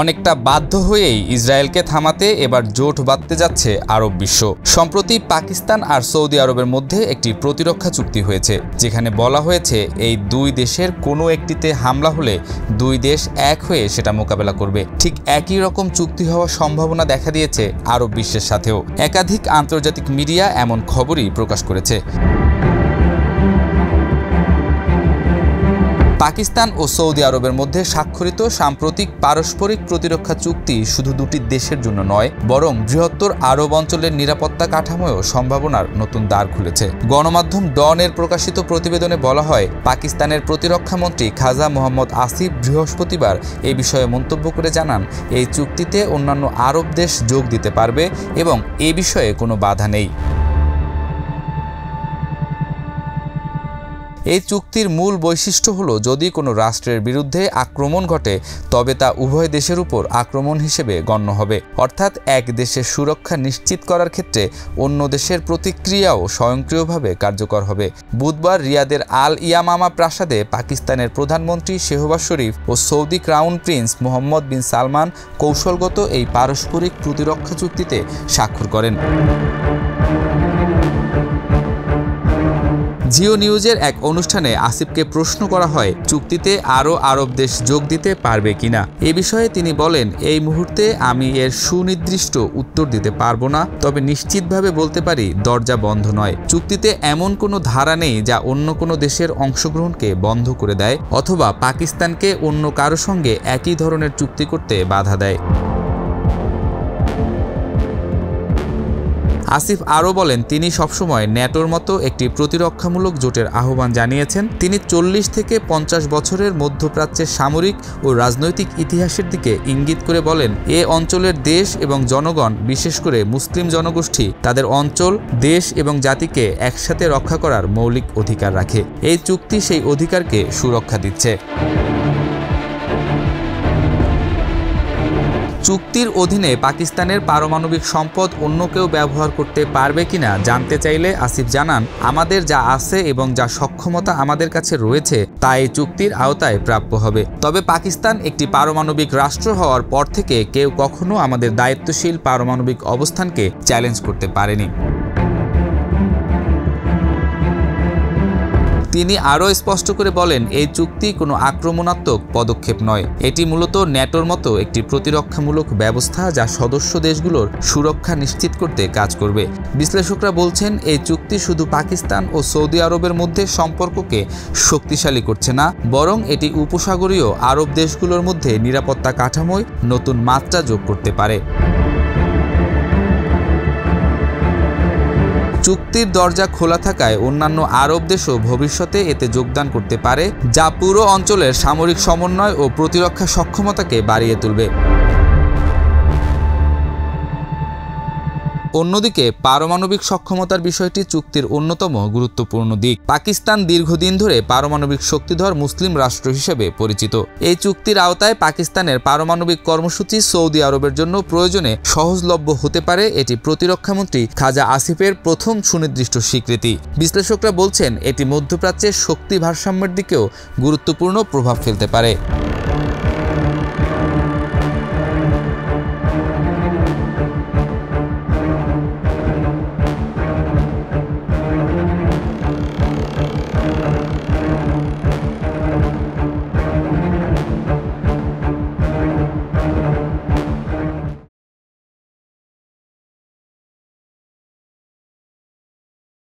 অনেকটা বাধ্য হয়েই ইসরায়েলকে থামাতে এবার জোট বাঁধতে যাচ্ছে আরব বিশ্ব। সম্প্রতি পাকিস্তান আর সৌদি আরবের মধ্যে একটি প্রতিরক্ষা চুক্তি হয়েছে, যেখানে বলা হয়েছে এই দুই দেশের কোনো একটিতে হামলা হলে দুই দেশ এক হয়ে সেটা মোকাবেলা করবে। ঠিক একই রকম চুক্তি হওয়ার সম্ভাবনা দেখা দিয়েছে আরব বিশ্বের সাথেও। একাধিক আন্তর্জাতিক মিডিয়া এমন খবরই প্রকাশ করেছে। পাকিস্তান ও সৌদি আরবের মধ্যে স্বাক্ষরিত সাম্প্রতিক পারস্পরিক প্রতিরক্ষা চুক্তি শুধু দুটি দেশের জন্য নয়, বরং বৃহত্তর আরব অঞ্চলের নিরাপত্তা কাঠামোয় সম্ভাবনার নতুন দ্বার খুলেছে। গণমাধ্যম ডনের প্রকাশিত প্রতিবেদনে বলা হয়, পাকিস্তানের প্রতিরক্ষা মন্ত্রী খাজা মোহাম্মদ আসিফ বৃহস্পতিবার এ বিষয়ে মন্তব্য করে জানান, এই চুক্তিতে অন্যান্য আরব দেশ যোগ দিতে পারবে এবং এ বিষয়ে কোনো বাধা নেই। এই চুক্তির মূল বৈশিষ্ট্য হলো, যদি কোনো রাষ্ট্রের বিরুদ্ধে আক্রমণ ঘটে তবে তা উভয় দেশের উপর আক্রমণ হিসেবে গণ্য হবে। অর্থাৎ এক দেশের সুরক্ষা নিশ্চিত করার ক্ষেত্রে অন্য দেশের প্রতিক্রিয়াও স্বয়ংক্রিয়ভাবে কার্যকর হবে। বুধবার রিয়াদের আল ইয়ামামা প্রাসাদে পাকিস্তানের প্রধানমন্ত্রী শেহবাজ শরীফ ও সৌদি ক্রাউন প্রিন্স মোহাম্মদ বিন সালমান কৌশলগত এই পারস্পরিক প্রতিরক্ষা চুক্তিতে স্বাক্ষর করেন। জিও নিউজের এক অনুষ্ঠানে আসিফকে প্রশ্ন করা হয়, চুক্তিতে আরও আরব দেশ যোগ দিতে পারবে কিনা। এ বিষয়ে তিনি বলেন, এই মুহূর্তে আমি এর সুনির্দিষ্ট উত্তর দিতে পারবো না, তবে নিশ্চিতভাবে বলতে পারি দরজা বন্ধ নয়। চুক্তিতে এমন কোনো ধারা নেই যা অন্য কোনো দেশের অংশগ্রহণকে বন্ধ করে দেয় অথবা পাকিস্তানকে অন্য কারো সঙ্গে একই ধরনের চুক্তি করতে বাধা দেয়। আসিফ আরও বলেন, তিনি সবসময় ন্যাটোর মতো একটি প্রতিরক্ষামূলক জোটের আহ্বান জানিয়েছেন। তিনি 40 থেকে 50 বছরের মধ্যপ্রাচ্যের সামরিক ও রাজনৈতিক ইতিহাসের দিকে ইঙ্গিত করে বলেন, এ অঞ্চলের দেশ এবং জনগণ, বিশেষ করে মুসলিম জনগোষ্ঠী, তাদের অঞ্চল, দেশ এবং জাতিকে একসাথে রক্ষা করার মৌলিক অধিকার রাখে। এই চুক্তি সেই অধিকারকে সুরক্ষা দিচ্ছে। চুক্তির অধীনে পাকিস্তানের পারমাণবিক সম্পদ অন্য কেউ ব্যবহার করতে পারবে কিনা জানতে চাইলে আসিফ জানান, আমাদের যা আছে এবং যা সক্ষমতা আমাদের কাছে রয়েছে তা এই চুক্তির আওতায় প্রাপ্য হবে। তবে পাকিস্তান একটি পারমাণবিক রাষ্ট্র হওয়ার পর থেকে কেউ কখনো আমাদের দায়িত্বশীল পারমাণবিক অবস্থানকে চ্যালেঞ্জ করতে পারেনি। তিনি আরও স্পষ্ট করে বলেন, এই চুক্তি কোনো আক্রমণাত্মক পদক্ষেপ নয়। এটি মূলত ন্যাটোর মতো একটি প্রতিরক্ষামূলক ব্যবস্থা যা সদস্য দেশগুলোর সুরক্ষা নিশ্চিত করতে কাজ করবে। বিশ্লেষকরা বলছেন, এই চুক্তি শুধু পাকিস্তান ও সৌদি আরবের মধ্যে সম্পর্ককে শক্তিশালী করছে না, বরং এটি উপসাগরীয় আরব দেশগুলোর মধ্যে নিরাপত্তা কাঠামোয় নতুন মাত্রা যোগ করতে পারে। চুক্তির দরজা খোলা থাকায় অন্যান্য আরব দেশও ভবিষ্যতে এতে যোগদান করতে পারে, যা পুরো অঞ্চলের সামরিক সমন্বয় ও প্রতিরক্ষা সক্ষমতাকে বাড়িয়ে তুলবে। অন্যদিকে পারমাণবিক সক্ষমতার বিষয়টি চুক্তির অন্যতম গুরুত্বপূর্ণ দিক। পাকিস্তান দীর্ঘদিন ধরে পারমাণবিক শক্তিধর মুসলিম রাষ্ট্র হিসেবে পরিচিত। এই চুক্তির আওতায় পাকিস্তানের পারমাণবিক কর্মসূচি সৌদি আরবের জন্য প্রয়োজনে সহজলভ্য হতে পারে। এটি প্রতিরক্ষামন্ত্রী খাজা আসিফের প্রথম সুনির্দিষ্ট স্বীকৃতি। বিশ্লেষকরা বলছেন, এটি মধ্যপ্রাচ্যের শক্তি ভারসাম্যের দিকেও গুরুত্বপূর্ণ প্রভাব ফেলতে পারে।